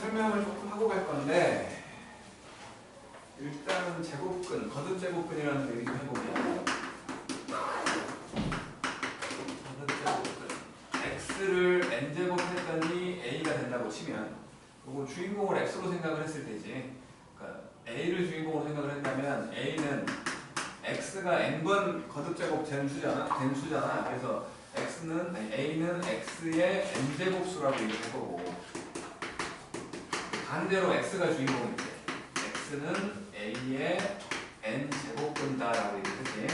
설명을 조금 하고 갈 건데 일단 제곱근, 거듭 제곱근이라는 거 얘기 좀 해보면 거듭 제곱근 x를 n제곱 했더니 a가 된다고 치면 이거 주인공을 x로 생각을 했을 때지. 그러니까 a를 주인공으로 생각을 한다면 a는 x가 n번 거듭 제곱 된 수잖아. 그래서 a는 x의 n제곱수라고 얘기할 거고, 반대로 x가 주인공일 때 x는 a의 n제곱분다라고 얘기했지.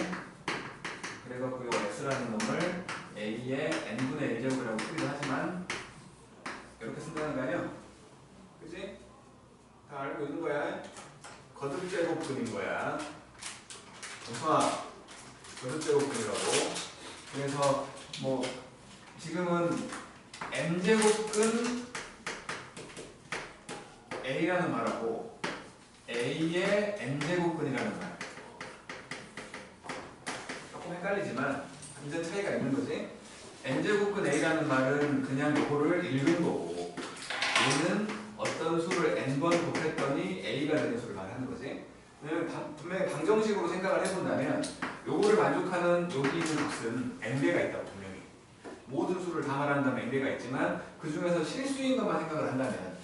그래서 그 x라는 놈을 a의 n분의 1제곱이라고 쓰기도 하지만 이렇게 쓴다는 거 아니야? 그치? 다 알고 있는 거야. 거듭 제곱분인 거야. 정성아, 거듭 제곱분이라고. 그래서 뭐 지금은 n제곱근 a라는 말하고 a의 n제곱근이라는 말 조금 헷갈리지만 완전 차이가 있는 거지. n제곱근 a라는 말은 그냥 이거를 읽은 거고, 얘는 어떤 수를 n번 곱했더니 a가 되는 수를 말하는 거지. 분명히 방정식으로 생각을 해본다면 요거를 만족하는 여기 있는 값은 n개가 있다고. 분명히 모든 수를 다 말한다면 n개가 있지만 그 중에서 실수인 것만 생각을 한다면,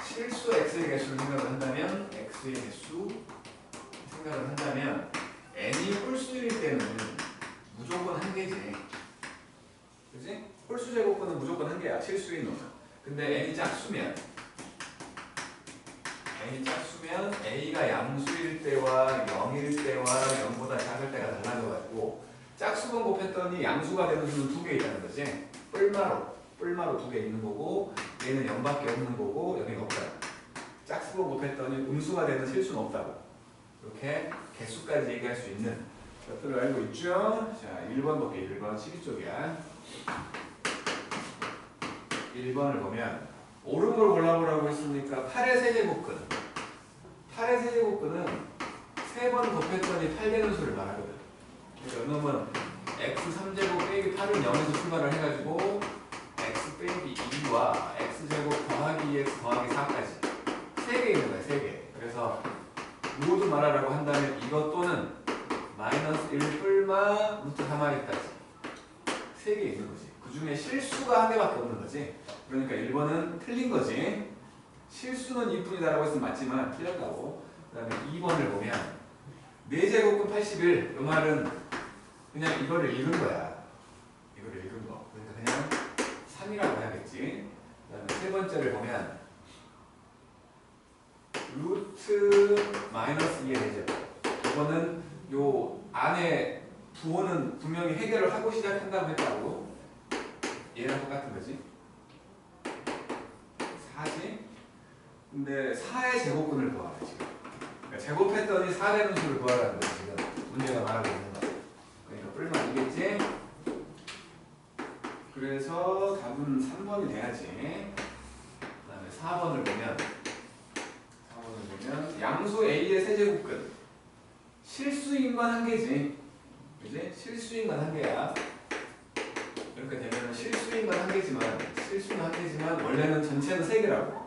실수 x의 개수를 생각을 한다면, x의 개수 생각을 한다면 n이 홀수일 때는 무조건 한 개지. 그치? 홀수 제곱근은 무조건 한 개야, 실수인 놈은. 근데 n이 짝수면 a가 양수일 때와 0일 때와 0보다 작을 때가 달라져가지고 짝수번 곱했더니 양수가 되는 수는 두 개 있다는 거지. 뿔마로 두 개 있는 거고, 얘는 0밖에 없는 거고, 여기는 없잖아. 짝수번 곱했더니 음수가 되는 실수는 없다고. 이렇게 개수까지 얘기할 수 있는 것들을 알고 있죠? 자, 1번 볼게요. 1번 12쪽이야. 1번을 보면 옳은 걸 골라보라고 했으니까 8의 세제곱근. 8의 세제곱근은 3번 곱했더니 8 되는 수를 말하거든. 그러니까 이놈은 x 3제곱 빼기 8은 0에서 출발을 해가지고 x 빼기 2와 x제곱 더하기 2x 더하기 4까지 3개 있는 거야, 3개. 그래서 모두 말하라고 한다면 이것 또는 마이너스 1 뿔마 루트 3하기까지 3개 있는 거지. 그 중에 실수가 한 개밖에 없는 거지. 그러니까 1번은 틀린 거지. 실수는 2뿐이다라고 했으면 맞지만 틀렸다고. 그 다음에 2번을 보면 4제곱근 81. 이 말은 그냥 이거를 읽은 거야. 이거를 읽은 거. 그러니까 그냥 3이라고 해야겠지. 그 다음에 세 번째를 보면 루트 마이너스 2의 4제곱. 이거는 요 안에 부호는 분명히 해결을 하고 시작한다고 했다고. 얘랑 똑같은 거지. 4지? 근데 4의 제곱근을 구하라 지금. 그러니까 제곱했더니 4 되는 수를 구하라는 거야 지금. 문제가 말하고 있는 거. 그러니까 뿔만이겠지? 그래서 답은 3번이 돼야지. 그 다음에 4번을 보면 양수 a의 세제곱근. 실수인 건 한 개지. 그지? 실수인 건 한 개야. 이렇게 되면 실수인 건 한 개지만, 실수는 한 개지만 원래는 전체는 3개라고.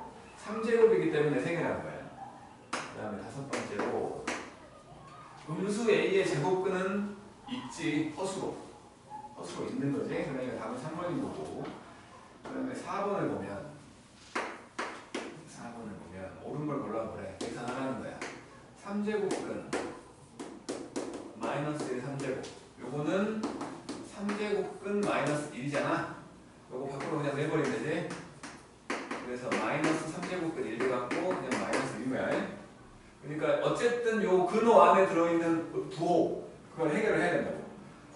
3제곱이기 때문에 3개라는 거야. 그 다음에 5번째로 음수 a의 제곱근은 있지. 허수로 있는 거지. 그러니까 답은 3번인 거고. 그 다음에 4번을 보면 옳은 걸 골라보래. 계산하라는 거야. 3제곱근 마이너스 1 3제곱. 요거는 3제곱근 마이너스 1이잖아. 요거 밖으로 그냥 내버리면 되지. 그래서 마이너스 3제곱근 1 돼갖고 그냥 마이너스 1인 거야. 그러니까 어쨌든 요 근호 안에 들어있는 부호, 그걸 해결을 해야 된다고.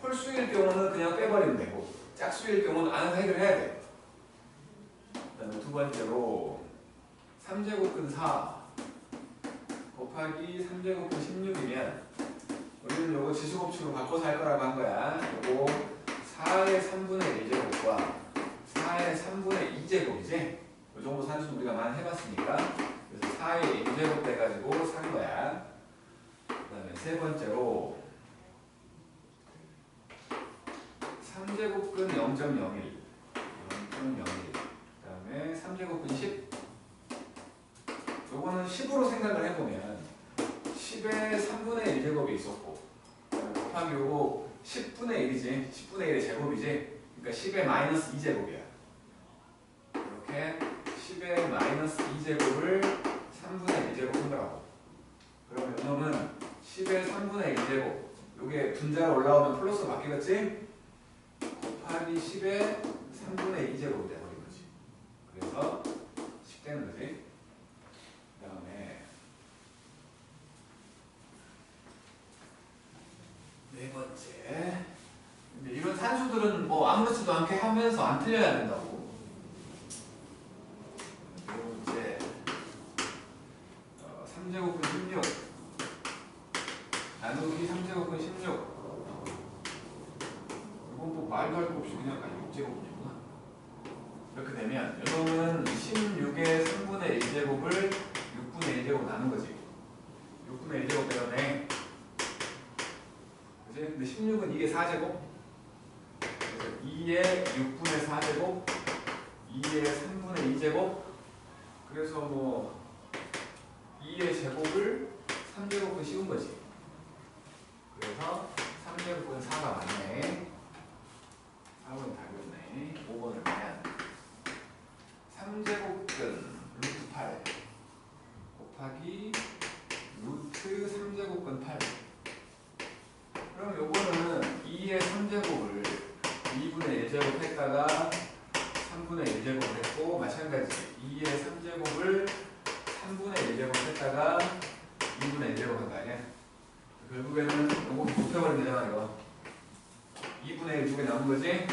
홀수일 경우는 그냥 빼버리면 되고, 짝수일 경우는 안에서 해결해야 돼. 그 다음에 두 번째로 3제곱근 4 곱하기 3제곱근 16이면 우리는 요거 지수법칙으로 바꿔서 할 거라고 한 거야. 요거 4의 3분의 1제곱과 4의 3분의 2제곱이지? 요 정도 산수 우리가 많이 해봤으니까. 그래서 4의 1제곱 돼가지고 산 거야. 그 다음에 세 번째로 3제곱근 0.01 그 다음에 3제곱근 10 10으로 생각을 해보면 10의 3분의 1 제곱이 있었고 곱하기 요거 10분의 1이지 10분의 1의 제곱이지 그러니까 10의 마이너스 2제곱이야 이렇게 10의 마이너스 2제곱을 3분의 1제곱 한다고 그러면 이놈은 10의 3분의 1제곱 요게 분자로 올라오면 플러스로 바뀌겠지? 곱하기 10의 3분의 2제곱이 돼버린 거지 그래서 10 되는 거지 그 다음에 네 번째 근데 이런 산수들은 뭐 아무렇지도 않게 하면서 안 틀려야 된다고 네 번째 3제곱은 16 나누기 3제곱은 16 이건 뭐 말도 할 거 없이 그냥 6제곱이구나 이렇게 되면 이거는 16의 3분의 1제곱을 6분의 1제곱 나눈 거지 6분의 1제곱 되었네 그치? 근데 16은 이게 4제곱 그래서 2의 6분의 4제곱 2의 3분의 2제곱 그래서 뭐 2의 제곱을 3제곱은 씌운 거지 그래서 3제곱은 4가 맞네 4번이 답이었네 5번을 보면 3제곱은 루트 8 곱하기 루트 3제곱은 8 그럼 요거는 2의 3제곱을 2분의 1제곱 했다가 3분의 1제곱 했고 마찬가지 2의 3제곱을 3분의 1제곱 했다가 2분의 1제곱 한 거 아니야? 결국에는 요거 곱해버리면 되잖아 이거 2분의 1 두 개 남은 거지?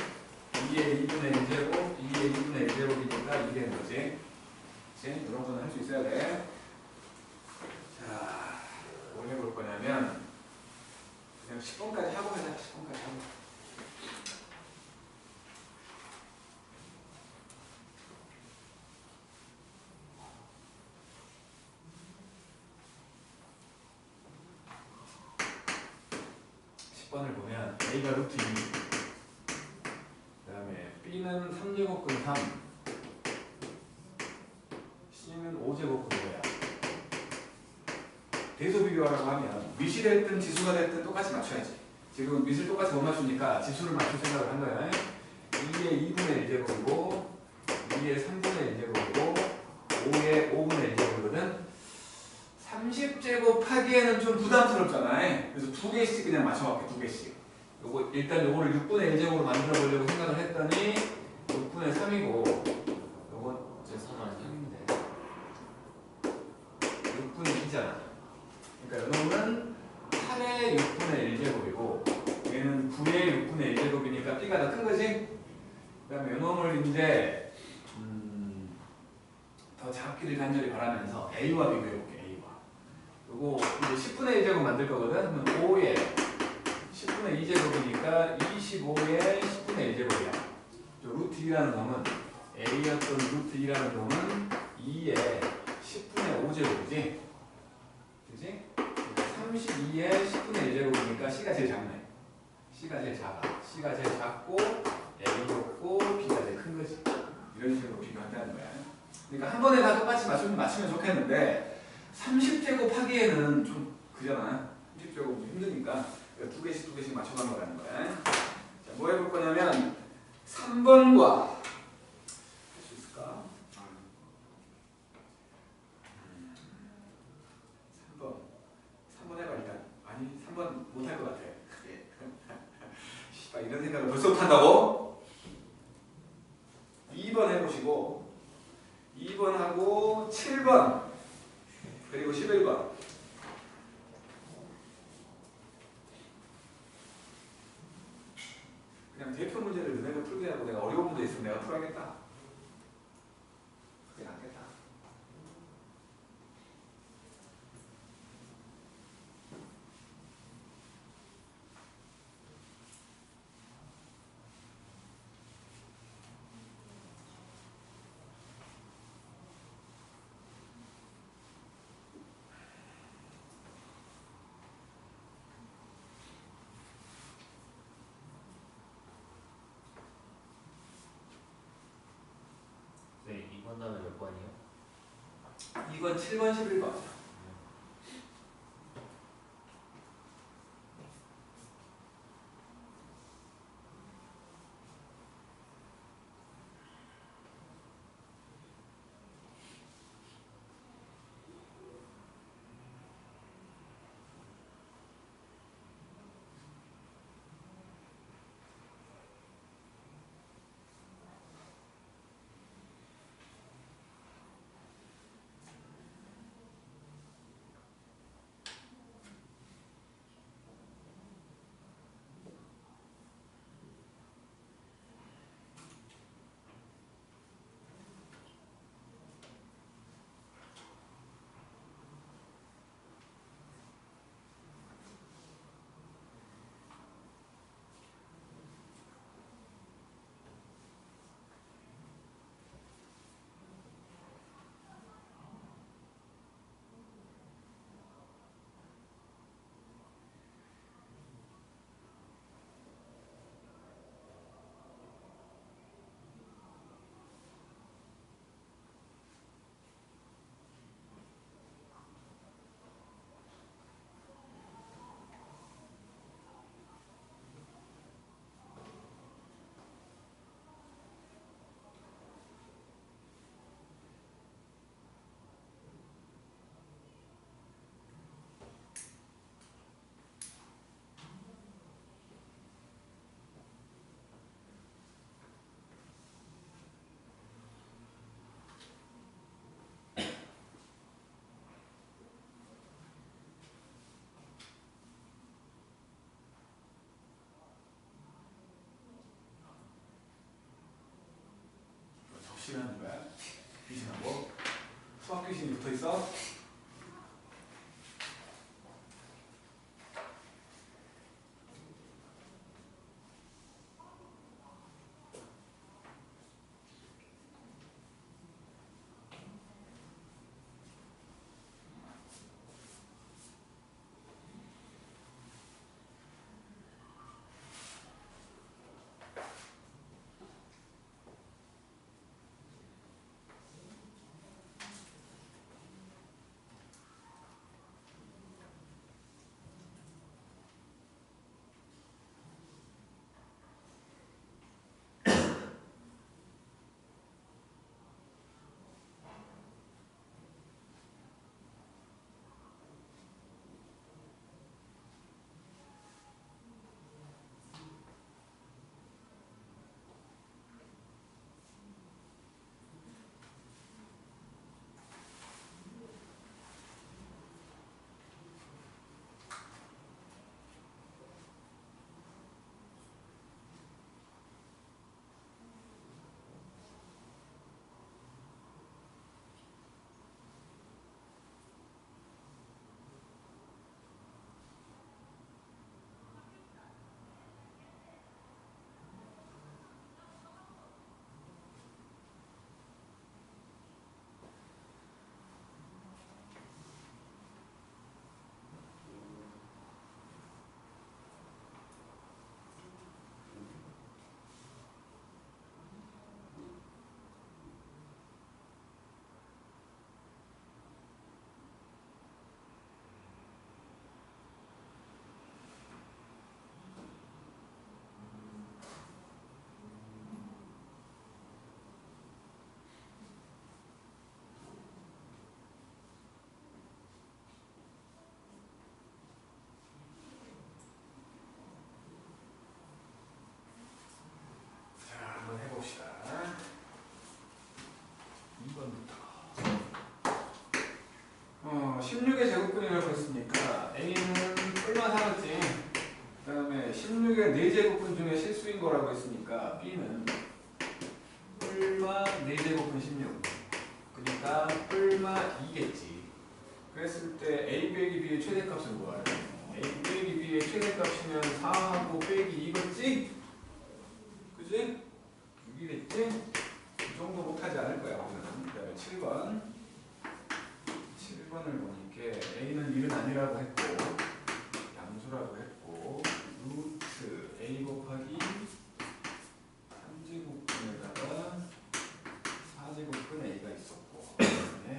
2의 2분의 1제곱 2의 2분의 1제곱이니까 2 되는 거지 그치? 이런 거는 할 수 있어야 돼 자, 뭘 해볼 거냐면 그냥 10번까지 하고 가자 10번까지 하고 10번을 보면 A가 루트 2 그 다음에 B는 3제곱근 3 C는 5제곱근 5야 대소 비교하라고 하면 밑이 됐든 지수가 됐든 똑같이 맞춰야지 지금 밑을 똑같이 못 맞추니까 지수를 맞출 생각을 한 거야 2의 2분의 1제곱이고 2의 3분의 1제곱이고 5의 5분의 1제곱이거든 30제곱 하기에는 좀 부담스럽잖아 그래서 두 개씩 그냥 맞춰볼게 두 개씩 요거 일단 요거를 6분의 1제곱으로 만들어 보려고 생각을 했더니 6분의 3이고 요건 제 3은 3인데 6분의 2잖아 그러니까 요놈은 8의 6분의 1제곱이고 얘는 9의 6분의 1제곱이니까 B가 더 큰 거지? 그 다음에 요놈을 이제 더 작기를 간절히 바라면서 A와 비교해볼게 A와 요거 이제 10분의 1제곱 만들 거거든? 그럼 5에 10분의 2제곱이니까 25의 10분의 1제곱이야 루트 2라는 놈은 A였던 루트 2라는 놈은 2의 10분의 5제곱이지? 그치? 32의 10분의 1제곱이니까 C가 제일 작네 C가 제일 작아 C가 제일 작고 A였고 B가 제일 큰 거지 이런 식으로 비교한다는 거야 그러니까 한 번에 다 똑같이 맞추면 좋겠는데 30제곱 하기에는 좀 그잖아 30제곱 힘드니까 두 개씩 맞춰간 거라는 거야 자, 뭐 해볼 거냐면 3번과 할 수 있을까? 3번 해봐 일단 아니 3번 못할 것 같아 씨발 이런 생각을 벌써부터 한다고? 2번 해보시고 2번하고 7번 그리고 11번 그냥 대표 문제를 너네가 풀게 하고 내가 어려운 문제 있으면 내가 풀어야겠다 그게 낫겠다 2번, 7번, 11번. 귀신하는 거야? 귀신하고? 수학 귀신이 붙어 있어? 해봅시다. 2번부터 16의 제곱근이라고 했으니까 A는 뿔만 하겠지. 그 다음에 16의 4제곱근 중에 실수인 거라고 했으니까 B는 뿔마 4제곱근 16. 그러니까 뿔마 2겠지. 그랬을 때 A 빼기 B의 최대값은 뭐야? A 빼기 B의 최대값이면 4하고 빼기 2겠지? 그지? 6이겠지? 이 정도 못하지 않을 거야, 우리는. 그 다음에 7번을 보니까 A는 1은 아니라고 했고, 양수라고 했고, 루트 A 곱하기 3제곱근에다가 4제곱근 A가 있었고, 그다음에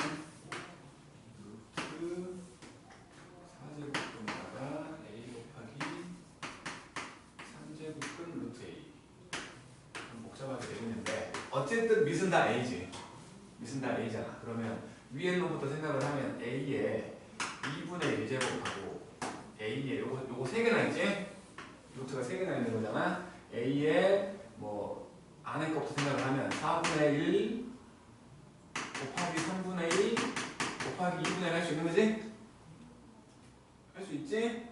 어쨌든 밑은 다 A지. 밑은 다 A잖아. 그러면 위에 놈부터 생각을 하면 A에 2분의 1제곱하고 A에 요거 3개나 있지? 루트가 3개나 있는 거잖아. A에 뭐 안에 것부터 생각을 하면 4분의 1 곱하기 3분의 1 곱하기 2분의 1 할 수 있는 거지? 할 수 있지?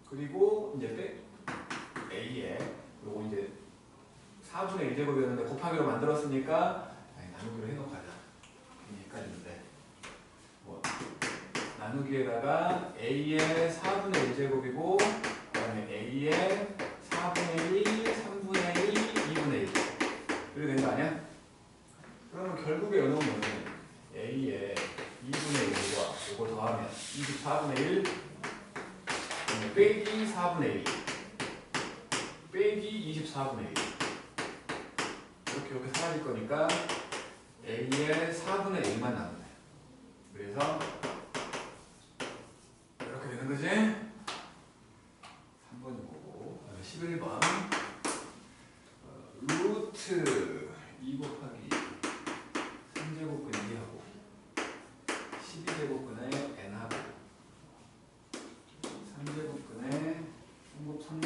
그리고 이제 A에 요거 이제 4분의 1제곱이었는데 곱하기로 만들었으니까 나누기로 해놓고 하자. 괜히 헷갈리는데 뭐 나누기에다가 A의 4분의 1제곱이고 그 다음에 A의 4분의 1, 3분의 1, 2분의 1 이렇게 된 거 아니야? 그러면 결국에 요놈은 A의 2분의 1과 이걸 더하면 24분의 1 빼기 4분의 1 빼기 24분의 1 이렇게 사라질 거니까 A의 4분의 1만 남네. 그래서 이렇게 되는 거지? 3번인 거고 11번 루트 2 곱하기 3제곱근 2하고 12제곱근의 n하고 3제곱근의 3곱 3피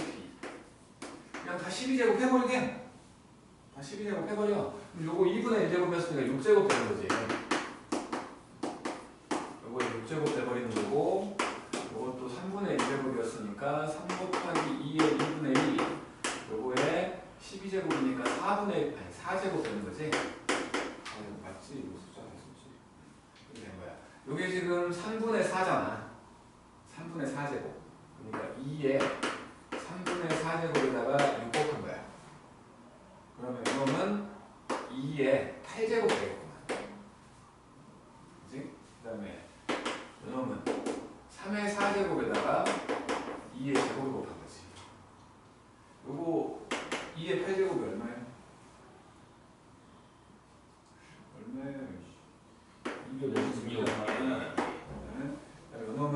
그냥 다 12제곱 해버리게. 다 12제곱 해버려. 그럼 요거 2분의 1제곱이었으니까 6제곱 되는 거지. 요거 6제곱 돼버리는 거고 요것도 3분의 1제곱이었으니까 3 곱하기 2의 2분의 1 요거에 12제곱이니까 4제곱 되는 거지. 맞지? 이거 숫자 됐었지. 이렇게 된 거야. 요게 지금 3분의 4잖아. 3분의 4제곱. 그러니까 2에 3분의 4제곱에다가 6 곱한 거야. 그러면 이놈은 2에 8제곱 되겠구만. 그치? 그 다음에 이놈은 3의 4제곱에다가 2의 제곱을 곱한 거지. 요거 2의 8제곱이 얼마야? 얼마야? 256이야. 이놈은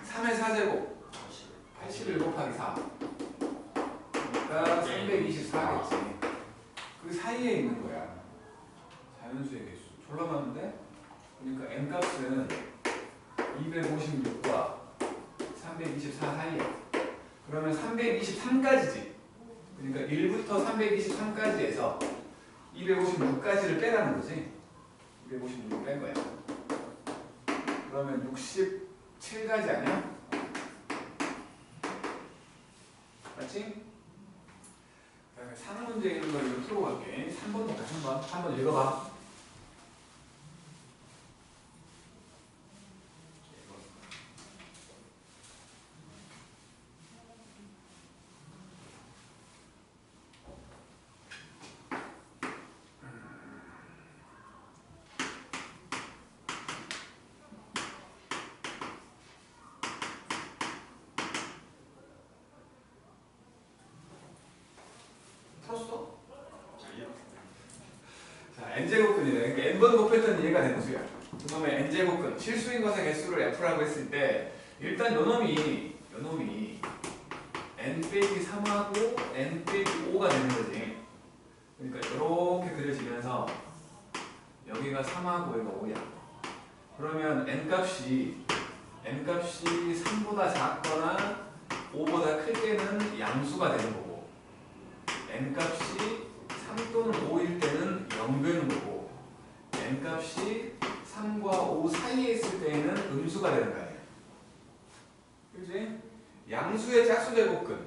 3의 4제곱 81 곱하기 4 그러니까 324겠지. 그 사이에 있는 거야. 자연수의 개수. 졸라 많은데? 그러니까 n값은 256과 324 사이에. 그러면 323까지지. 그러니까 1부터 323까지에서 256까지를 빼라는 거지. 256을 뺀 거야. 그러면 67까지 아니야? 맞지? 그 다음에 3문제에 있는 걸 이거 풀어갈게. 3번 볼까? 3번 읽어봐. 풀었어? 자, n제곱근이네. 그러니까 n번 곱했더니 얘가 되는 수야. 그놈의 n제곱근. 실수인 것의 개수를 f라고 했을 때 일단 요놈이 n 빼기 3하고 n 빼기 5가 되는 거지. 그러니까 이렇게 그려지면서 여기가 3하고 여기가 5야. 그러면 n값이 3보다 작거나 5보다 클 때는 양수가 되는 거고 n값이 3 또는 5일 때는 0 되는 거고 n값이 3과 5 사이에 있을 때에는 음수가 되는 거 아니야. 그지? 양수의 짝수제곱근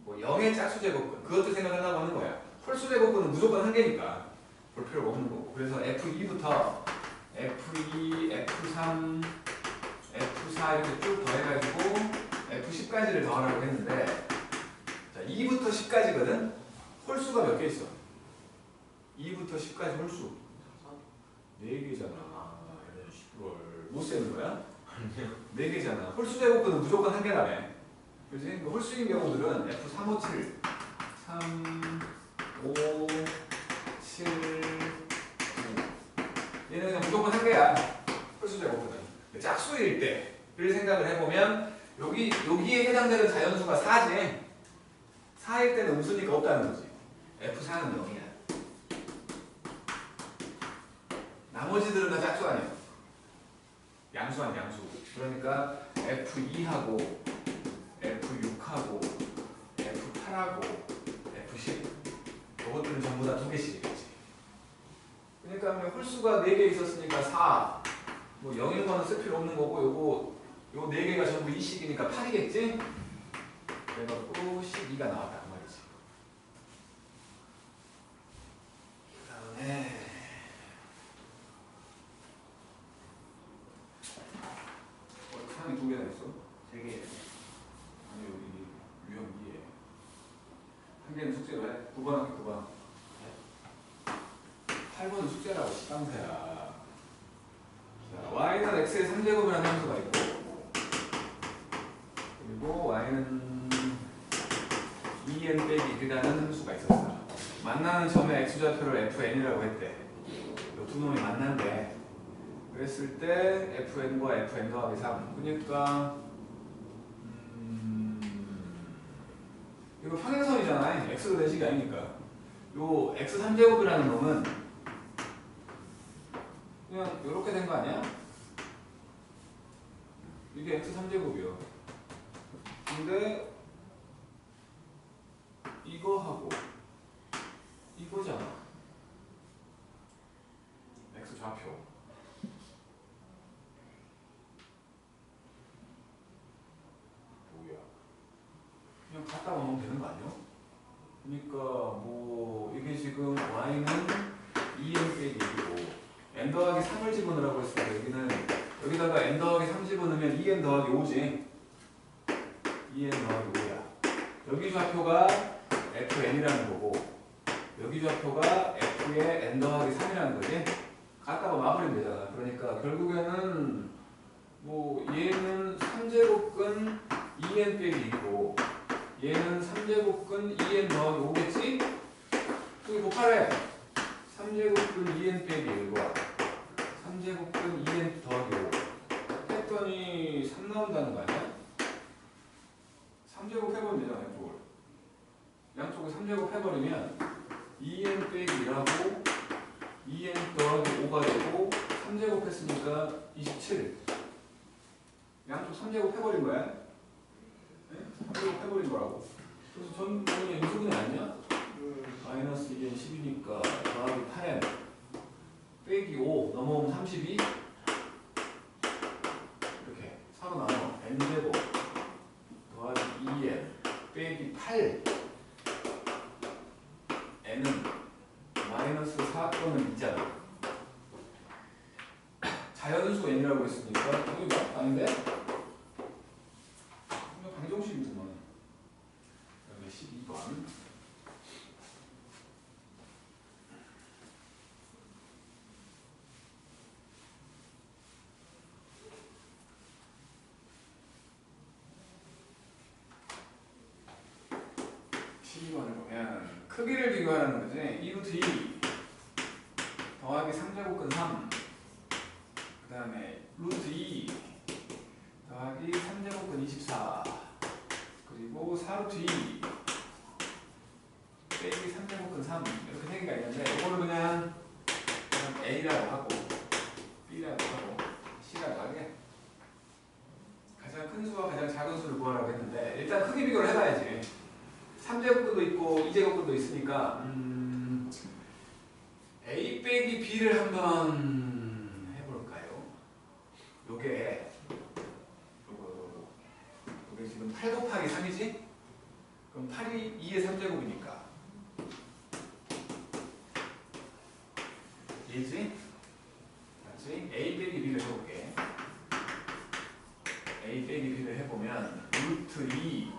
뭐 0의 짝수제곱근 그것도 생각하려고 하는 거야. 홀수제곱근은 무조건 한 개니까 볼 필요가 없는 거고. 그래서 F2부터 F2, F3, F4 이렇게 쭉 더해가지고 F10까지를 더하라고 했는데 자 2부터 10까지거든? 홀수가 몇 개 있어? 2부터 10까지 홀수 4개잖아. 못 세는 거야? 4개잖아. 홀수 제곱근은 무조건 한 개라며. 그렇지? 홀수인 경우들은 F3, 5, 7 3, 5, 7, 9 얘는 그냥 무조건 한 개야. 홀수 제곱근은 짝수일 때를 생각을 해보면 여기에 해당되는 자연수가 4지. 4일 때는 음수니까 없다는 거지. F4는 0이야. 나머지들은 다 짝수 아니에요. 양수한 양수. 그러니까 F2하고 F6하고 F8하고 F10 이것들은 전부 다 2개씩이겠지. 그러니까 홀수가 4개 있었으니까 4 뭐 0인 거는 쓸 필요 없는 거고 요거 4개가 전부 2씩이니까 8이겠지? 그래갖고 12가 나왔단 말이지. 그 다음에 사람이 2개나 있어? 3개. 아니 여기 유형 2에 한 개는 숙제로 해. 9번 할게 9번. 8번은 숙제라고 시방새야. y는 x의 3제곱이라는 함수가 있고 그리고 y는 2n 빼기 1이라는 함수가 있었어. 만나는 점의 x좌표를 fn이라고 했대. 이 두 놈이 만난대. 그랬을 때 fn과 fn 더하기 3. 그러니까 이거 평행선이잖아. x가 대식이 아니니까. 요 x 3제곱이라는 놈은 그냥 이렇게 된 거 아니야? 이게 x 3제곱이요. 근데 이거하고 이거잖아. x 좌표. 뭐야? 그냥 갖다 놓으면 되는 거 아니야? 그러니까 뭐 이게 지금 y는 2n 빼기 1이고 n 더하기 3을 집어넣으라고 했으니까 여기는 여기다가 n 더하기 3 집어넣으면 2n 더하기 5지. 2n 더하기 5야. 여기 좌표가 fn이라는 거고 여기 좌표가 f의 n 더하기 3이라는 거지. 갖다가 마무리면 되잖아. 그러니까 결국에는 뭐 얘는 3제곱근 2n 빼기 2고 얘는 3제곱근 2n 더하기 5겠지? 여기 곱하래. 3제곱근 2n 빼기 1과 3제곱근 2n 더하기 5 했더니 3 나온다는 거 아니야? 3제곱 해버리면 되잖아. 양쪽을. 양쪽을 3제곱 해버리면 2n 빼기 1하고 2n 더하기 5가 되고 3제곱 했으니까 27. 양쪽 3제곱 해버린 거야. 네? 3제곱 해버린 거라고. 그래서 전 그냥 인수분해 아니야? 마이너스 2n 10이니까 더하기 8n 빼기 5 넘어오면 32 이렇게 4로 나눠 n제곱 더하기 2n 빼기 8 n은 마이너스 4 또는 2잖아. 자연수 n이라고 했으니까 이거 아닌데? 이거 방정식이구만. 그다음에 12번 12번을 보면 크기를 비교하라는 거지. 2루트 2 더하기 3제곱근 3 그 다음에 루트 2 더하기 3제곱근 24 그리고 4루트 2 빼기 3제곱근 3 이렇게 세 개가 있는데 이거를 그냥 A라고 하고 B라고 하고 C라고 하게 가장 큰 수와 가장 작은 수를 구하라고 했는데 일단 크기 비교를 해봐야지. 3제곱근도 있고 2제곱근도 있으니까 A 빼기 B를 한번 해볼까요? 요게 지금 8 곱하기 3이지? 그럼 8이 2의 3제곱이니까 1지? 맞지? A 빼기 B를 해볼게. A 빼기 B를 해보면 루트 2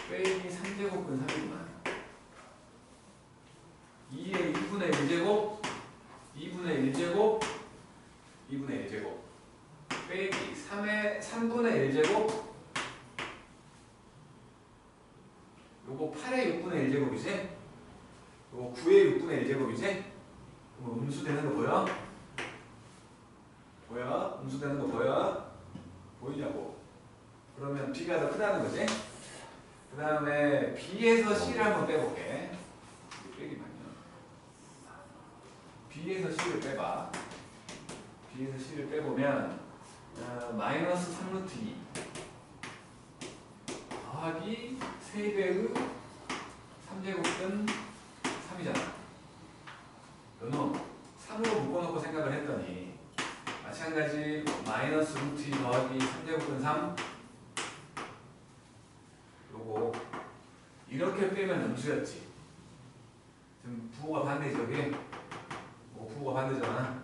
빼기 3제곱근 3이구만. 2의 2분의 1제곱 2분의 1제곱 2분의 1제곱 빼기 3의 3분의 1제곱 요거 8의 6분의 1제곱이지? 요거 9의 6분의 1제곱이지? 그럼 음수되는 거 보여? 보여? 음수되는 거 보여? 보이냐고? 그러면 B가 더 크다는 거지? 그 다음에 B에서 C를 한번 빼볼게. 빼기만요. B에서 C를 빼봐. B에서 C를 빼보면 마이너스 3루트 2 더하기 3배의 3제곱은 3이잖아. 요놈 3으로 묶어놓고 생각을 했더니 마찬가지 마이너스 루트 2 더하기 3제곱은 3 요거 이렇게 빼면 음수였지. 지금 부호가 반대지 여기. 부호가 반대잖아.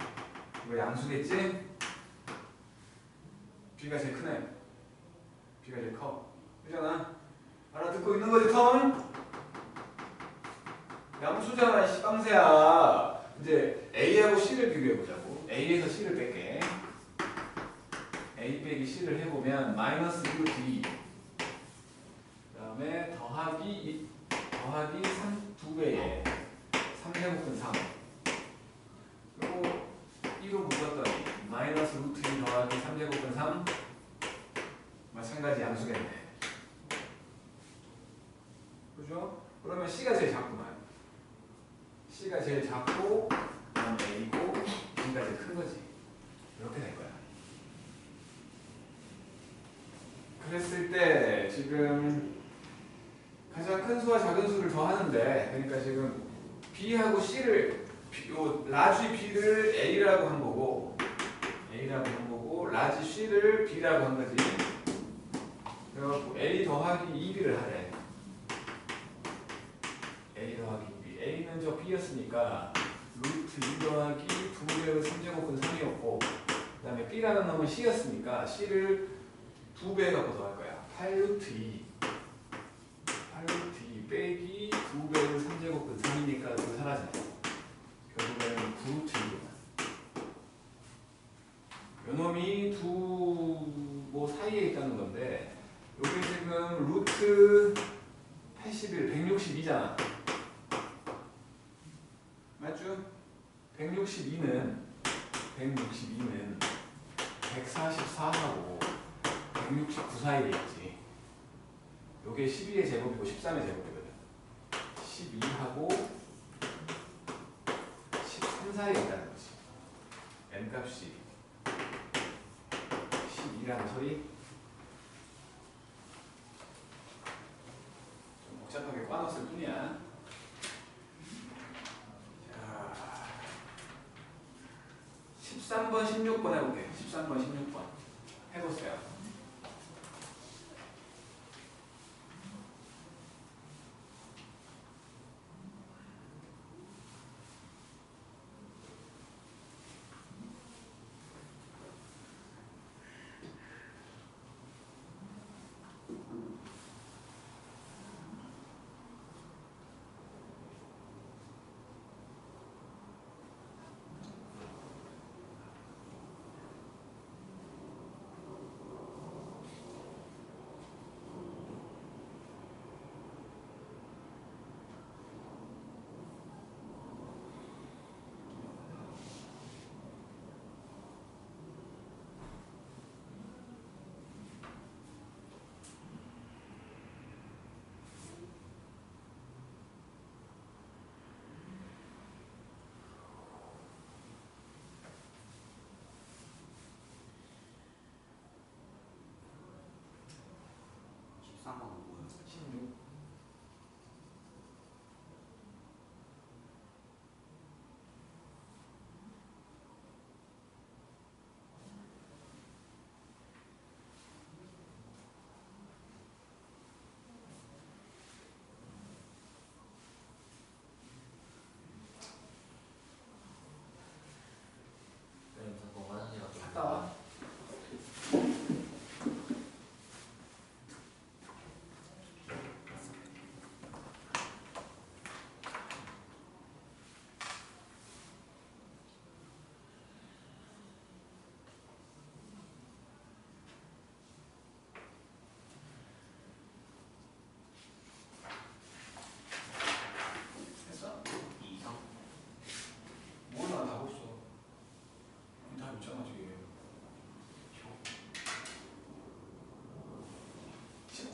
이거 양수겠지? B가 제일 크네. B가 제일 커. 그잖아. 알아듣고 있는 거지, 턴? 양수잖아, 이 빵새야. 이제 A하고 C를 비교해보자고. A에서 C를 뺄게. A 빼기 C를 해보면 마이너스 2루트 2 그 다음에 더하기 3, 2배에 3제곱은 3 그리고 2로 묶었더니 마이너스 루트 2 더하기 3제곱은 3 마찬가지 양수겠네. 그죠? 그러면 C가 제일 작구만. C가 제일 작고 그다음에 A고 B가 제일 큰 거지. 이렇게 될 거야. 그랬을 때 지금 가장 큰 수와 작은 수를 더하는데 그러니까 지금 B하고 C를 라지 B를 A라고 한 거고 라지 C를 B라고 한 거지. 그래갖고 A 더하기 2B를 하래. A 더하기 2B. A는 저 B였으니까 루트 2 더하기 2배의 3제곱은 3이었고 그 다음에 B라는 놈은 C였으니까 C를 2배 갖고 더할 거야. 8루트 2 빼기 2배의 3제곱은 3이니까 그거 사라지네. 결국에는 9루트 2구나. 요놈이 뭐 사이에 있다는 건데 요게 지금 루트 81, 162잖아. 맞죠? 162는 144하고 169 사이에 있지. 요게 12의 제곱이고 13의 제곱이거든. 12하고 13 사이에 있다는 거지. n값이 12라는 소리. 좀 복잡하게 꽈놨을 뿐이야. 자, 13번, 16번 해볼게. 13번, 16번 해보세요. 갔다 와.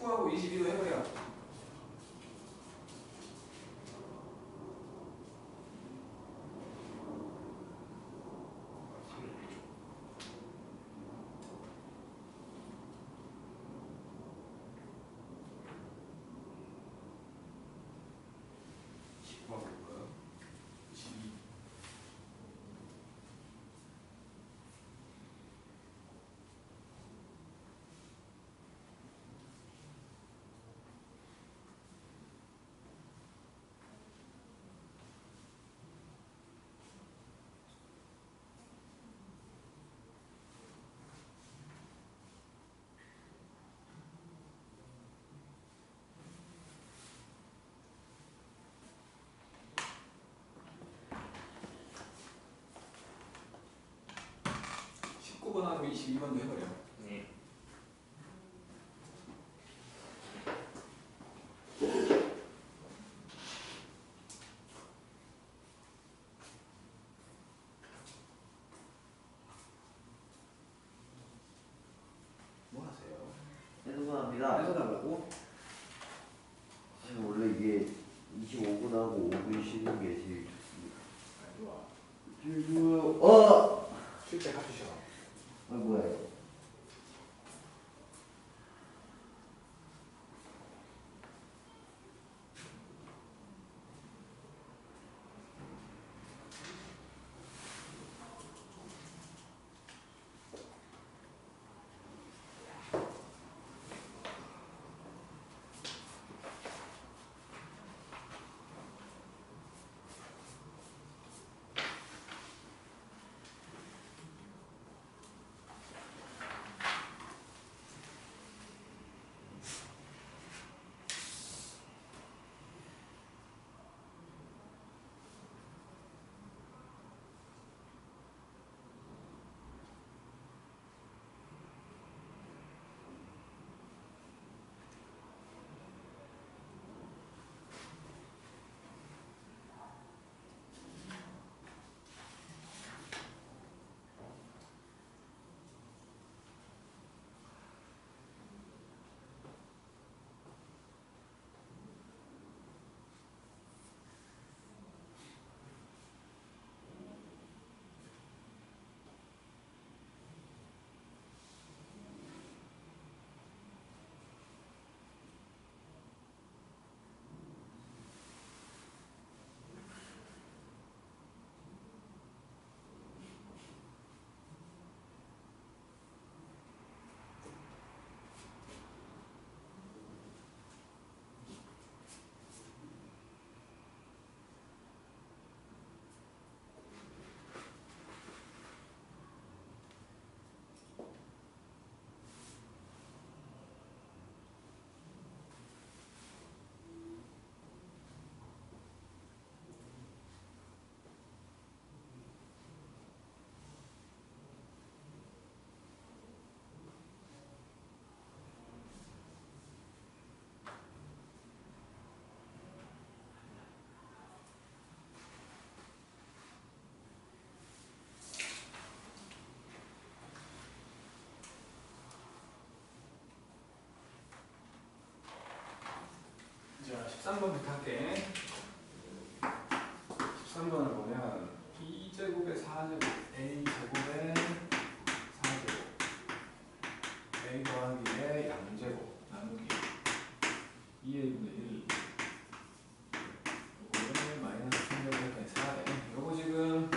하고 22도 해버려. 16번하고 22번도 해버려. 네. 뭐 하세요? 해석합니다. 해석하라고? 원래 이게 25분하고 5분 쉬는 게 제일 좋습니다. 쉴 때 값주셔. 뭐야 이거? 자, 13번부터 할게. 13번을 보면 2제곱에 4제곱, a제곱에 4제곱, a 더하기에 양제곱 나누기 2a분의 1 요거는 마이너스 3제곱까지 4네. 요거 지금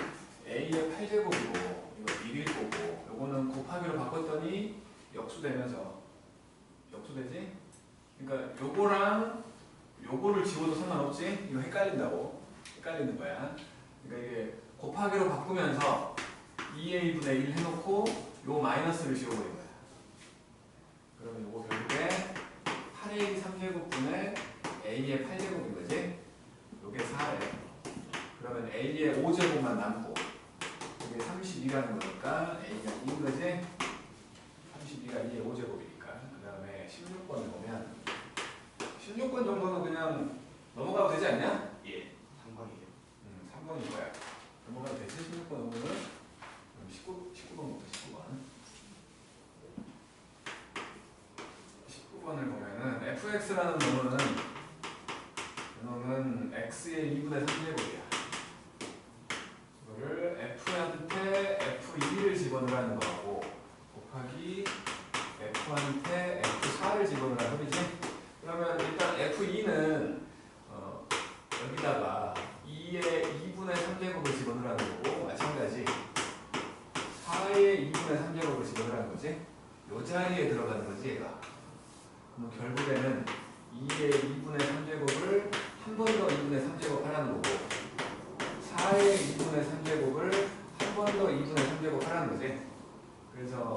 a의 8제곱이고 이거 1일 거고 요거는 곱하기로 바꿨더니 역수되면서 역수되지? 그러니까 요거랑 요거를 지워도 상관없지? 이거 헷갈린다고. 헷갈리는 거야. 그러니까 이게 곱하기로 바꾸면서 2a분의 1 해놓고 요 마이너스를 지워버린 거야. 그러면 요거 결국에 8a 3제곱분의 a의 8제곱인 거지? 요게 4래. 그러면 a의 5제곱만 남고 이게 32라는 거니까 a가 2인 거지? 32가 2의 5제곱이니까. 그 다음에 16번을 보면 16번 정도는 그냥 넘어가도 되지 않냐? 예. 3번이요. 3번인 거야. 넘어가도 되지? 16번 정도는? 그럼 19번부터 19번을 보면은 fx라는 놈은 x의 2분의 3제곱이야. 이거를 f한테 f2를 집어넣으라는 거하고 곱하기 f한테 f4를 집어넣으라는 소리지? 그러면 일단 F2는 여기다가 2의 2분의 3제곱을 집어넣으라는 거고 마찬가지 4의 2분의 3제곱을 집어넣으라는 거지. 요 자리에 들어가는 거지 얘가. 그럼 결국에는 2의 2분의 3제곱을 한 번 더 2분의 3제곱 하라는 거고 4의 2분의 3제곱을 한 번 더 2분의 3제곱 하라는 거지. 그래서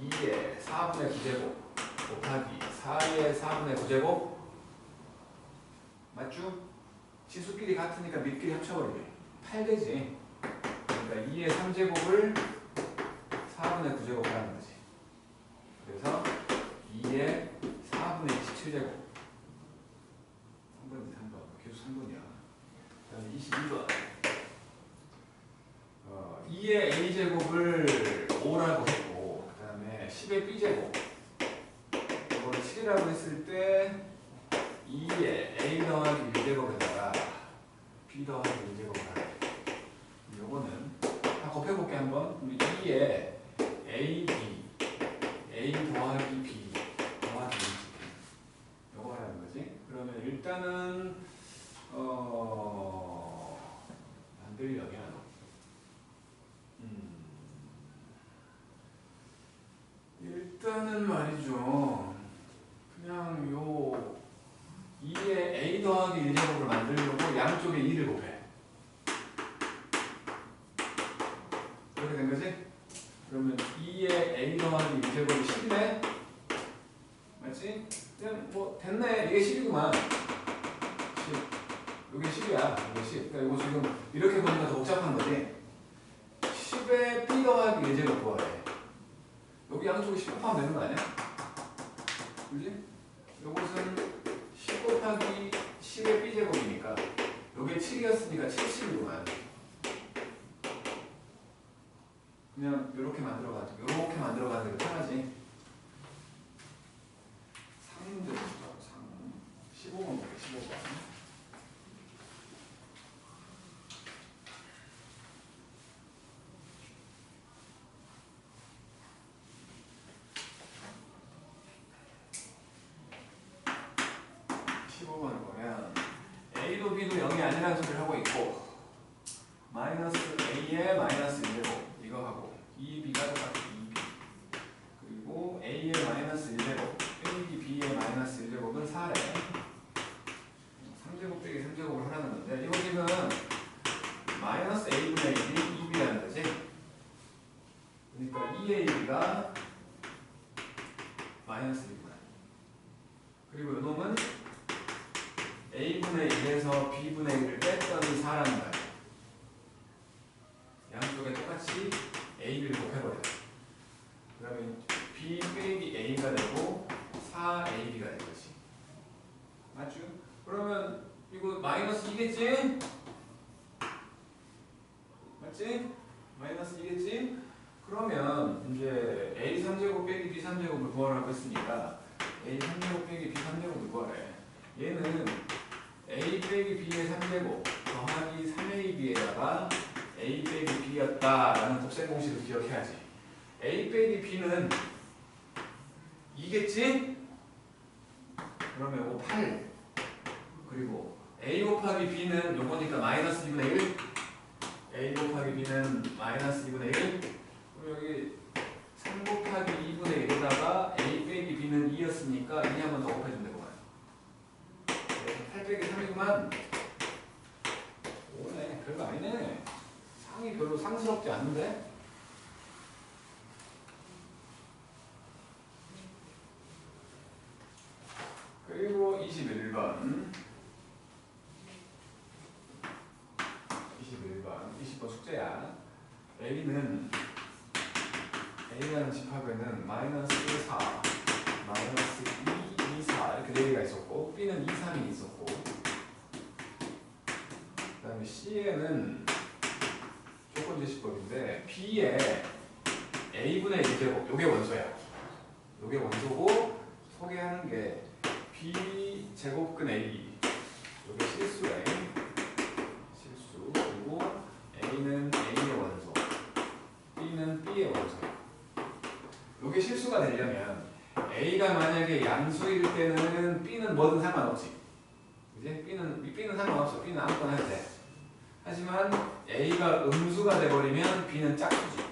2의 4분의 9제곱 곱하기 4의 4분의 9제곱 맞죠? 지수끼리 같으니까 밑끼리 합쳐버리게 8되지. 그러니까 2의 3제곱을 4분의 4분의 9제곱 하라는 거지. 그래서 2의 4분의 27제곱. 3번이지 3번. 계속 3번이야. 그다음에 22번. 2의 a제곱을 5라고 했고 그 다음에 10의 b제곱 이거를 7이라고 했을 때 2의 a 더하기 b제곱에다가 b 더하기 1제곱을 하래. 요거는 다 곱해볼게 한번. 2의 a, b a 더하기 b 더하기 2 요거 하라는 거지. 그러면 일단은 만들려면 일단은 말이죠. 그냥 요 2의 a 더하기 1제곱을 만들려고 양쪽에 2를 곱해. 그렇게 된 거지? 그러면 2의 a 더하기 1제곱이 10이네? 맞지? 그냥 뭐 됐네. 이게 10이구만. 10. 이게 10이야. 이게 10. 그러니까 이거 지금 이렇게 보니까 더 복잡한 거지? 10의 b 더하기 1제곱 구하래. 여기 양쪽에 10 곱하면 되는 거 아니야? 그지? 요것은 10 곱하기 10의 b제곱이니까 요게 7이었으니까 70이구만. 그냥 요렇게 만들어가지고 요렇게 만들어가는 게 편하지. 3문제 보자고. 15번 볼게. 15번. A도 B도 0이 아니라는 소리를 하고 있고 마이너스 A의 마이너스 1제곱 이거 하고 2B가 똑같아 2B 그리고 A의 마이너스 1제곱 빼기 B의 마이너스 1제곱은 4래 3제곱 빼기 3제곱을 하라는 건데 이거 지금 마이너스 A분의 1이 2B라는 거지. 그러니까 2AB가 마이너스 1이구나. 그리고 이놈은 A분의 1에서 B분의 1을 뺐더니 4라는 거야. 양쪽에 똑같이 A를 곱해버려. 그러면 B 빼기 A가 되고 4AB가 된 거지. 맞죠? 그러면 이거 마이너스 2겠지? 맞지? 마이너스 2겠지? 그러면 이제 A 3제곱 빼기 B 3제곱을 구하라고 했으니까 A 3제곱 빼기 B 3제곱을 구하래. 얘는 A 빼기 B의 3제곱 더하기 3AB에다가 A 빼기 B였다라는 곱셈 공식을 기억해야지. A 빼기 B는 2겠지? 그러면 요거 8 그리고 A 곱하기 B는 요거니까 마이너스 2분의 1 A 곱하기 B는 마이너스 2분의 1 그럼 여기 3 곱하기 2분의 1에다가 A 빼기 B는 2였으니까 2 한 번 더 곱해주면 되구만. 8 빼기 3이구만. 오네. 별거 아니네. 상이 별로 상스럽지 않은데? 그리고 21번 20번 숙제야. A라는 집합에는 마이너스 4, 마이너스 2, 2, 4 이렇게 4개가 있었고 B는 2, 3이 있었고 그 다음에 C에는 조건 제시법인데 B에 A분의 1제곱 요게 원소야. 요게 원소고 소개하는 게 B 제곱근 A 요게 실수래. 실수. 그리고 A는 A의 원소 B는 B의 원소야. 요게 실수가 되려면 A가 만약에 양수일 때는 B는 뭐든 상관없지. 그지? B는 상관없어. B는 아무거나 해도 돼. 하지만 A가 음수가 돼버리면 B는 짝수지.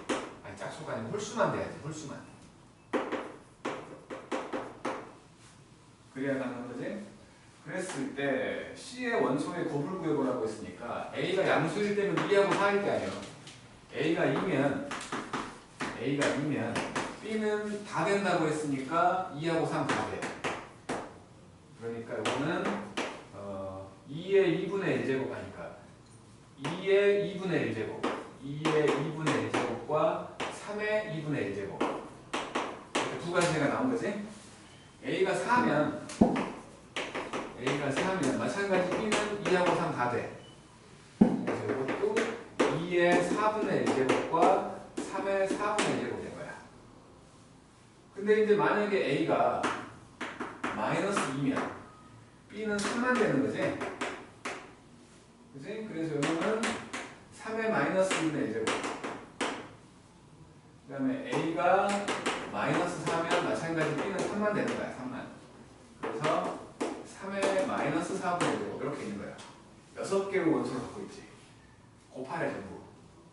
아니 짝수가 아니고 홀수만 돼야지. 홀수만. 그래야 가는 거지. 그랬을 때 C의 원소의 곱을 구해보라고 했으니까 A가 양수일 때면 2하고 4일 때 아니야. A가 2면 B는 다 된다고 했으니까 2하고 3 다 돼. 그러니까 이거는 2의 2분의 1제곱 하니까 2의 2분의 1제곱 2의 2분의 1제곱과 3의 2분의 1제곱. 이렇게 두 가지가 나온 거지. A가 4면 마찬가지 B는 2하고 3 다 돼. 그래서 이것도 2의 4분의 1제곱과 3의 4분의 1제곱 된 거야. 근데 이제 만약에 A가 마이너스 2면 B는 3만 되는 거지. 그치? 그래서 여기는 3의 마이너스 2분의 1제곱. 그 다음에 A가 마이너스 4면 마찬가지 B는 3만 되는 거야. 3만. 그래서 3의 마이너스 4분의 1제곱 이렇게 있는 거야. 6개의 원소를 갖고 있지. 곱하래 전부.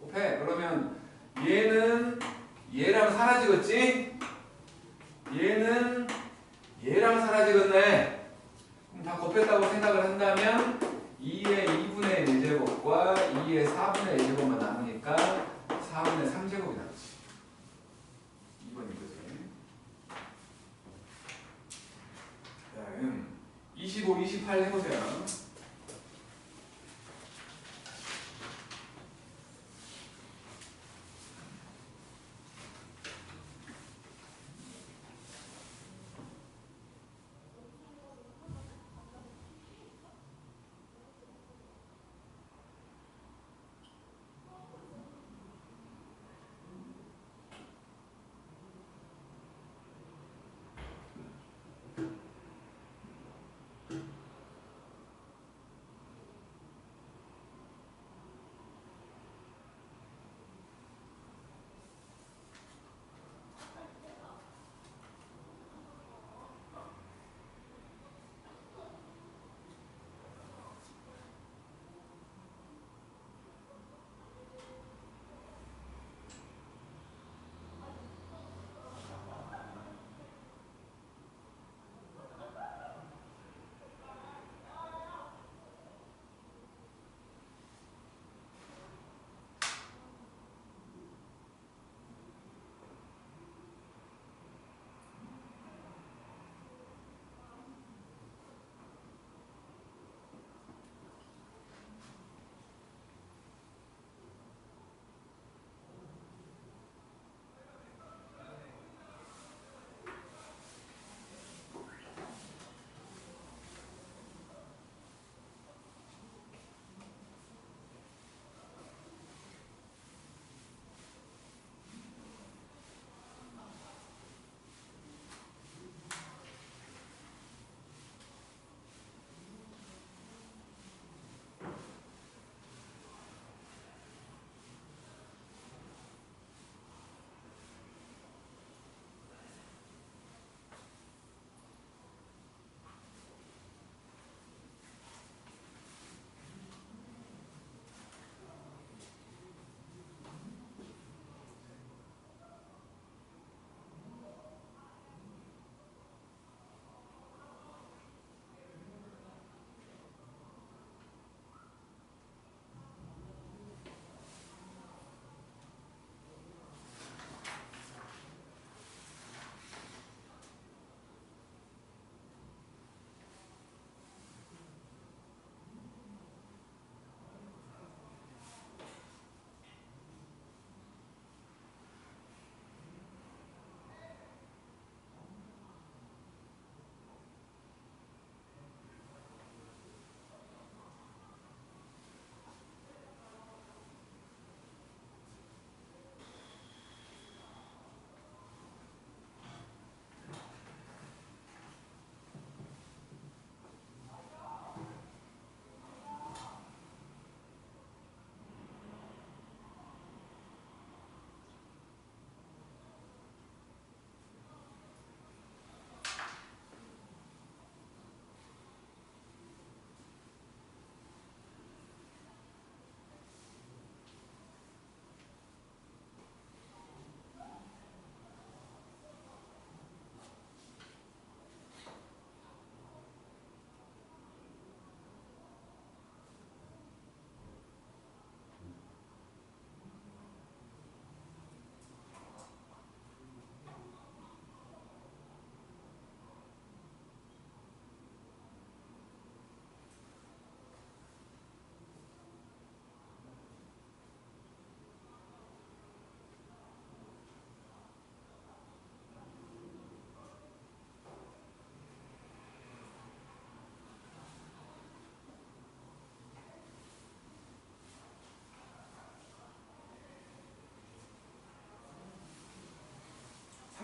곱해. 그러면 얘는 얘랑 사라지겠지? 얘는 얘랑 사라지겠네. 그럼 다 곱했다고 생각을 한다면 2의 2분의 1제곱과 2의 4분의 1제곱만 남으니까 4분의 3제곱이 남지. 2번 이거지. 다음 25, 28 해보세요.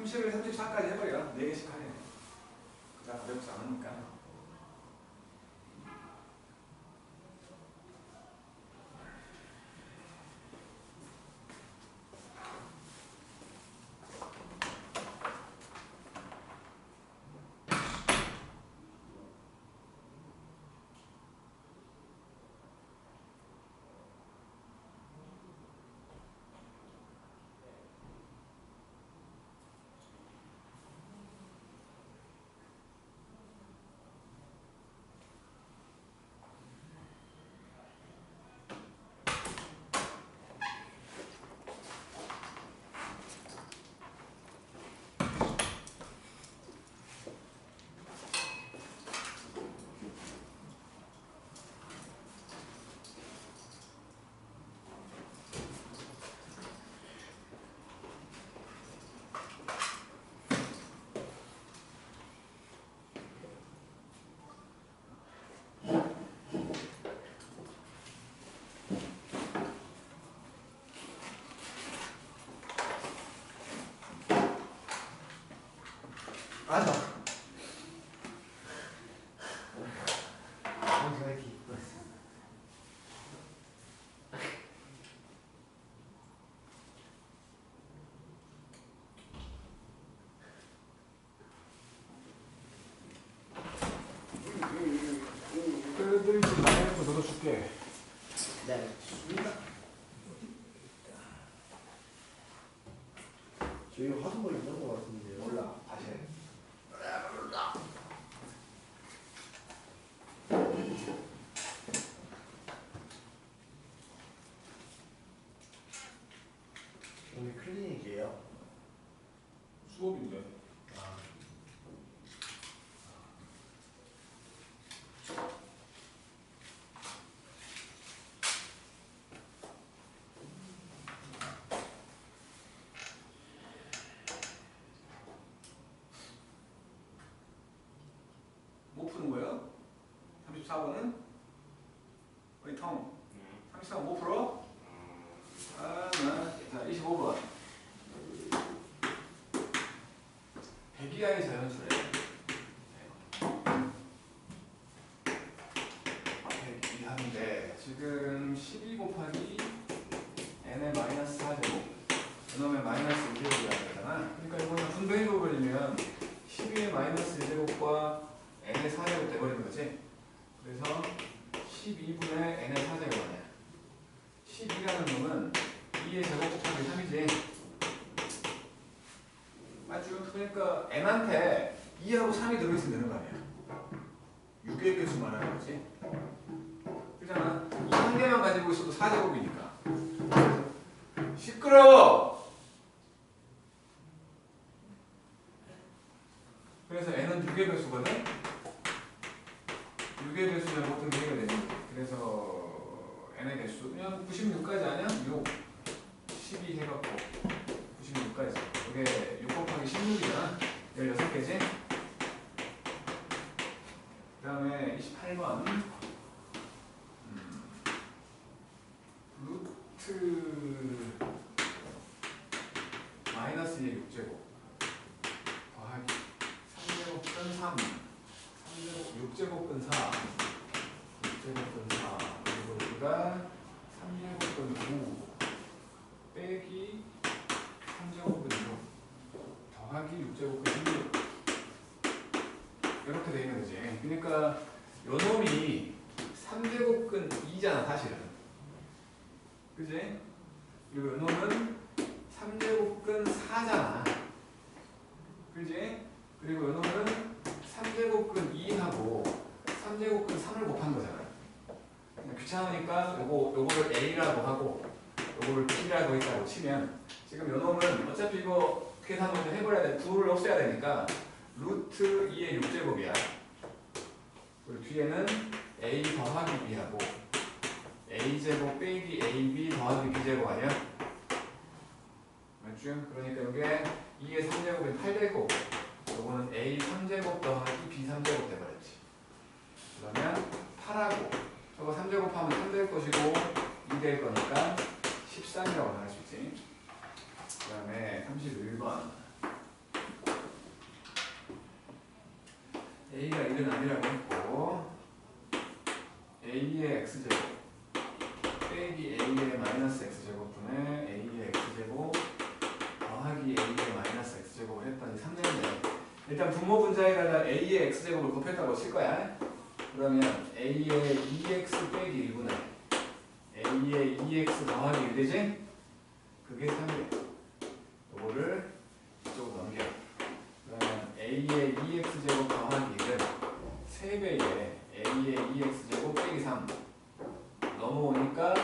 30을 34까지 해버려. 4개씩 하네. 그다음 어렵지 않으니까. 맞아. 제가 이렇게 입고 있어. 그들이 좀 많이 했고 너도 줄게. 네. 저희 하던 거 있는 거 같은데요. 몰라. 다시 해. 오늘 클리닉이에요. 수업인데. 아. 뭐 푸는 거야? 34번은? 어이 텅. 34번 뭐 풀어? 아, 자, 25번. 백이하의 자연수래. 102하인데 지금 12 곱하기 n의 마이너스 4제곱 그놈의 마이너스 1제곱이라고 하잖아. 그러니까 이거는 분배해줘버리면 12의 마이너스 1제곱과 n의 4제곱 돼버리는 거지. 그래서 12분의 n의 4제곱 아니야. 12라는 놈은 2의 제곱 곱하기 3이지. 맞죠? 그러니까 n한테 2하고 3이 들어있으면 되는 거 아니야. 6의 배수 말하는 거지. 그잖아. 이 한 개만 가지고 있어도 4제곱이니까. 시끄러워! 그래서 n은 6의 배수거든? 6의 배수면 보통 얘가 되는 거지. 그래서 n의 개수면 96까지 아니야? 6, 12 해갖고 96까지. 이게 6 곱하기 16이잖아. 16개지? 그 다음에 28번 루트 마이너스 2의 6제곱 더하기 3제곱은 3 6제곱은 4 6제곱은 4 그리고 여기가 3제곱은 9 빼기 3제곱은 6 더하기 6제곱은 16 이렇게 되어 있는 거지. 그러니까 요 놈이 3제곱근 2잖아 사실은. 그지? 그리고 요 놈은 3제곱근 4잖아. 그지? 그리고 요 놈은 3제곱근 2하고 3제곱근 3을 곱한 거잖아. 그냥 귀찮으니까 요거를 A라고 하고 요거를 B라고 했다고 치면 지금 요 놈은 어차피 이거 계산 먼저 해버려야 돼. 2를 없애야 되니까 루트 2의 6제곱이야. 그리고 뒤에는 A 더하기 B하고 A제곱 빼기 AB 더하기 B제곱 아니야? 맞죠? 그러니까 이게 2의 3제곱은 8제곱 요거는 A 3제곱 더하기 B 3제곱 돼버렸지. 그러면 8하고 저거 3제곱 하면 3 될 것이고 2 될 거니까 13이라고 나올 수 있지. 그 다음에 31번 A가 1은 아니라고 했고 A의 x제곱 빼기 A의 마이너스 x제곱분의 A의 x제곱 더하기 A의 마이너스 x제곱을 했더니 3되는데 일단 분모 분자에다가 A의 x제곱을 곱했다고 칠 거야. 그러면 A의 2x 빼기 1분의 A의 2x 더하기 1 되지? 그게 3이래. 요거를 이쪽으로 넘겨. 그러면 A의 2x제곱 더하기 1은 3배의 A의 2x제곱 빼기 3 넘어오니까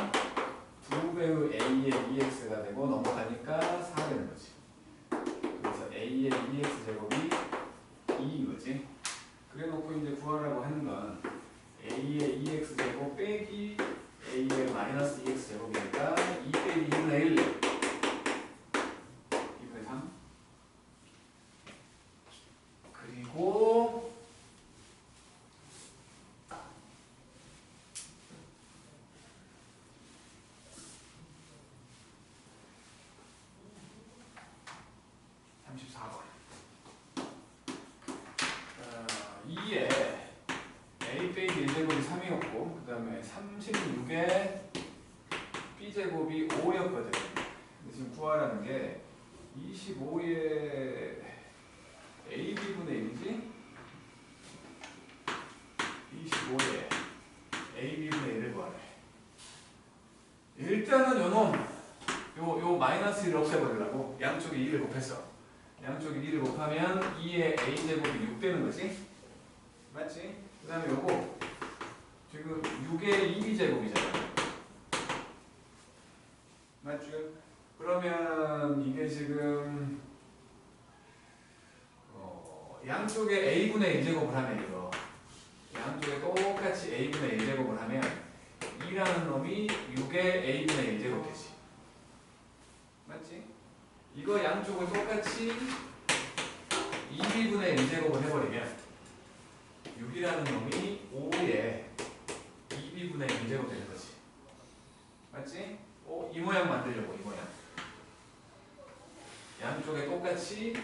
2배의 A의 2x가 되고 넘어가니까 4 되는 거지. 그래서 A의 2x제곱이 2인 거지. 그래 놓고 이제 구하라고 하는 건 A의 2x제곱 빼기 A의 마이너스 2x제곱이니까 2 빼기 2분의 1 2분의 3 그리고 34번 2에 A 빼기 1제곱이 3이었고 그 다음에 36에 B제곱이 5였거든. 근데 지금 구하라는 게 25에 AB분의 1이지? 25에 AB분의 1을 구하래. 일단은 요 마이너스 1을 없애버리려고 양쪽에 2를 곱했어. 양쪽에 2를 곱하면 2의 A제곱이 6 되는 거지? 맞지? 그 다음에 요거 지금 6의 2B제곱이잖아. 맞죠? 그러면 이게 지금 양쪽에 A분의 1제곱을 하면 이거 양쪽에 똑같이 A분의 1제곱을 하면 2라는 놈이 6의 A분의 1제곱 되지. 맞지? 이거 양쪽을 똑같이 2B분의 1제곱을 해버리면 6이라는 놈이 5에 2B분의 1제곱 되는 거지. 맞지? 이 모양 만들려고 이 모양. 양쪽에 똑같이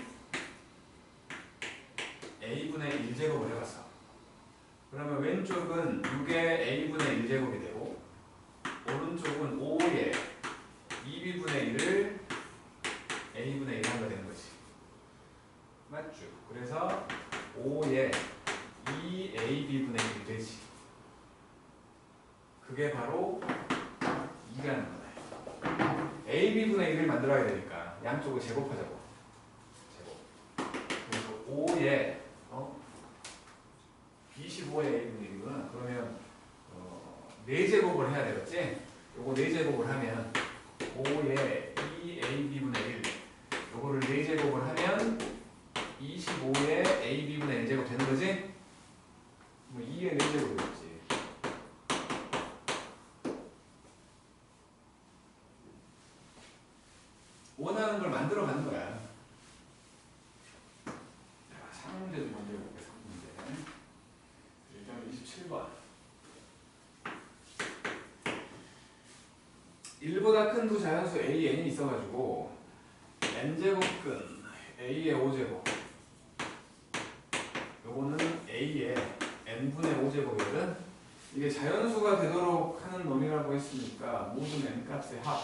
A분의 1제곱을 해봤어. 그러면 왼쪽은 6의 A분의 1제곱이 되고 오른쪽은 5의 2B분의 1을 A분의 1 한거 되는 거지. 맞죠? 그래서 5의 2AB분의 1이 되지. 그게 바로 2라는 거다. AB분의 1을 만들어야 되니까 양쪽을 제곱하자고. 제곱. 그래서 5의 25의 A분의 1이구나. 그러면 4제곱을 해야 되겠지? 요거 4제곱을 하면 5의 2AB분의 1 요거를 4제곱을 하면 25의 AB분의 1제곱 되는 거지? 뭐 2의 4제곱이 됐지. 원하는 걸 만들어 가는 거야. 자, 3문제 좀 먼저 해볼게. 3문제. 1번 27번 1보다 큰 두 자연수 A, N이 있어가지고 N제곱근 A의 5제곱 요거는 A의 N분의 5제곱이거든. 이게 자연수가 되도록 하는 놈이라고 했으니까 모든 N값의 합.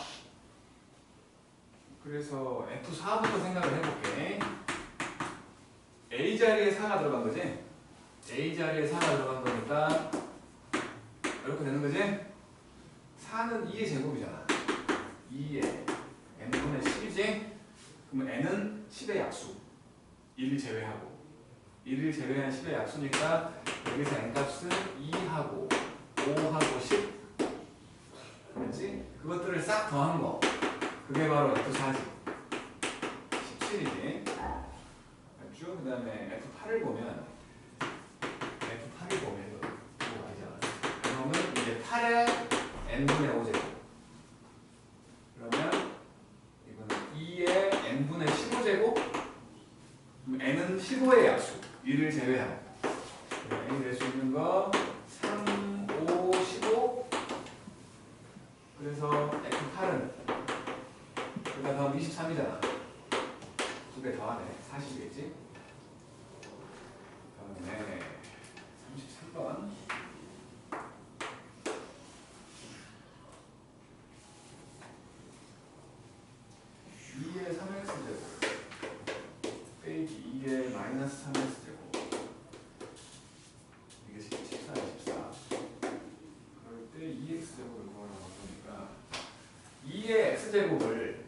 그래서 F4부터 생각을 해볼게. A 자리에 4가 들어간 거지? A 자리에 4가 들어간 거니까 이렇게 되는 거지? 4는 2의 제곱이잖아. 2의 N분의 10이지? 그러면 N은 10의 약수. 1을 제외하고 1을 제외한 10의 약수니까 여기서 N값은 2하고 5하고 10 그렇지? 그것들을 싹 더한 거 그게 바로 F4지 17이지 쭉 그 다음에 F8을 보면 이거 아니잖아. 그러면 이제 8의 N분의 5제곱 그러면 이거는 2의 N분의 15제곱 그럼 N은 15의 약수 1을 제외하고 N이 될 수 있는 거 3, 5, 15 그래서 F8은 그러니까 다음 23이잖아. 두 개 더하네. 40이겠지? 그다음에 마이너스 3x제곱. 이게 14야 14. 그럴 때 2x제곱을 구하라고 보니까 2의 x제곱을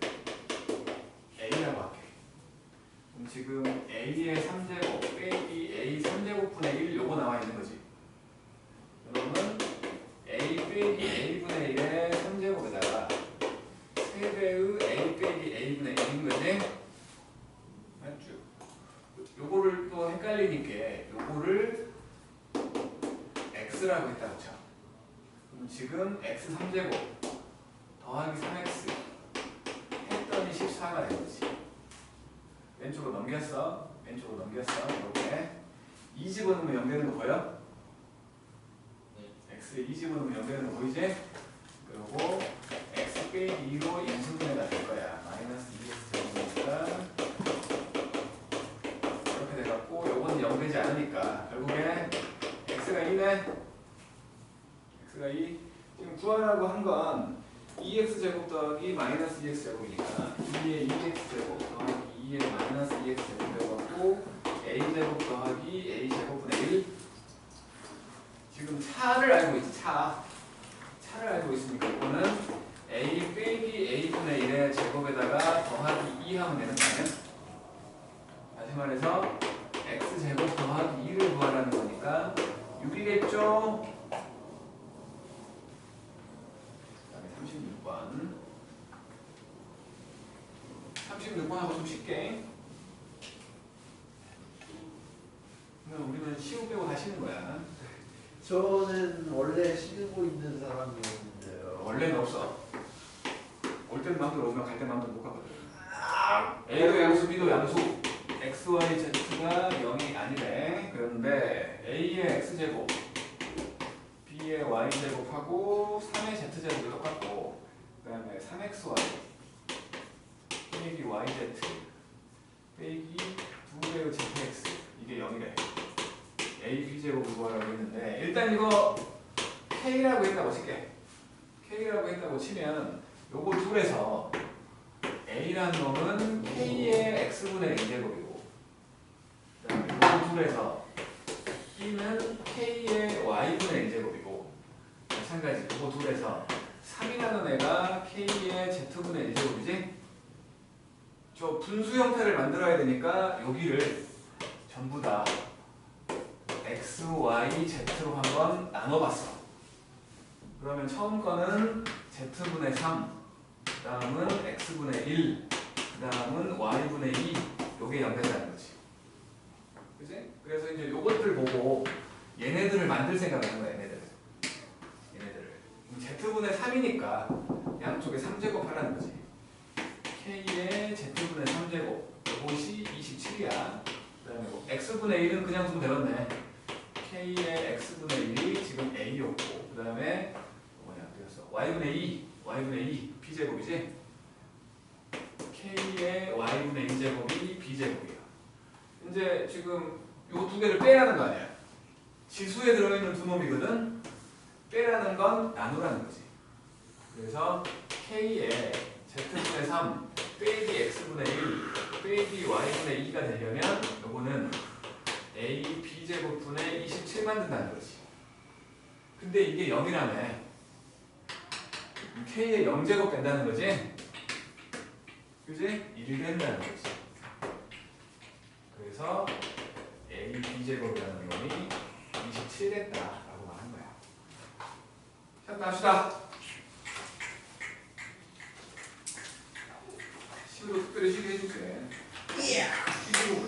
a라고 할게. 그럼 지금 a의 3제곱 빼기 a 3제곱분의 1 요거 나와 있는 거지. 그러면 a 빼기 a분의 1의 3제곱에다가 3배의 a 빼기 a분의 1인 거지? 맞죠? 요거를 또 헷갈리니까 요거를 x라고 했다고 쳐. 그럼 지금 x 3제곱 더하기 3x 했더니 14가 된 거지. 왼쪽으로 넘겼어. 왼쪽으로 넘겼어. 이렇게 2 집어넣으면 0 되는 거 보여? x에 2 집어넣으면 0 되는 거 보이지? 그리고 x 빼기 2로 인수분해가 될 거야. 마이너스 2x 제곱이니까 이렇게 돼갖고 요거는 0 되지 않으니까 결국에 x가 2네. x가 2. 지금 구하라고 한 건 2x 제곱 더하기 마이너스 2x 제곱이니까 2의 2x 제곱 더하기 2의 마이너스 2x 제곱 되어갖고 a 제곱 더하기 a 제곱분의 1. 지금 차를 알고 있지. 차를 알고 있으니까 이거는 a 빼기 a분의 1의 제곱에다가 더하기 2 하면 되는 거 아니야? 다시 말해서 x 제곱 더하기 2를 구하라는 거니까 6이겠죠? 그 다음에 36번 36번하고 좀 쉽게. 그러면 우리는 시우 빼고 다 쉬는 거야. 저는 원래 쉬고 있는 사람이었는데요. 원래는 없어. 올 때는 마음대로 오면 갈 때 마음대로 못 가거든. A도 양수, B도 양수. X, Y, Z가 0이 아니래. 그런데 A의 X제곱, B의 Y제곱하고 3의 Z제곱이 똑같고 그 다음에 3XY 빼기 YZ 빼기 2배의 ZX 이게 0이래. A, B제곱을 구하라고 했는데 일단 이거 K라고 했다고 칠게. K라고 했다고 치면 요거 둘에서 A라는 놈은 K의 X분의 1제곱이고 그 다음에 요거 둘에서 B는 K의 Y분의 1제곱이고 마찬가지 요거 둘에서 3이라는 애가 K의 Z분의 1제곱이지? 저 분수 형태를 만들어야 되니까 여기를 전부 다 X, Y, Z로 한번 나눠봤어. 그러면 처음 거는 Z분의 3, 그 다음은 X분의 1, 그 다음은 Y분의 2, 요게 연결된다는 거지. 그치? 그래서 이제 요것들 보고 얘네들을 만들 생각을 하는 거야, 얘네들을. Z분의 3이니까 양쪽에 3제곱 하라는 거지. K의 Z분의 3제곱, 이것이 27이야. 그 다음에 뭐 X분의 1은 그냥 두면 되겠네. K의 X분의 1이 지금 A였고 그 다음에 뭐냐 그랬어 Y분의 2 B제곱이지? K의 Y분의 2제곱이 B제곱이야. 이제 지금 요 두 개를 빼라는 거 아니야. 지수에 들어있는 두 놈이거든. 빼라는 건 나누라는 거지. 그래서 K의 Z분의 3 빼기 X분의 1 빼기 Y분의 2가 되려면 요거는 A, B제곱분의 27 만든다는 거지. 근데 이게 0이라며. K의 0제곱 뺀다는 거지? 그지? 1이 된다는 거지. 그래서 A, B제곱이라는 놈이 27 됐다라고 말한 거야. 자, 갑시다. 식으로 특별히 쉬게 해줄게. 식으로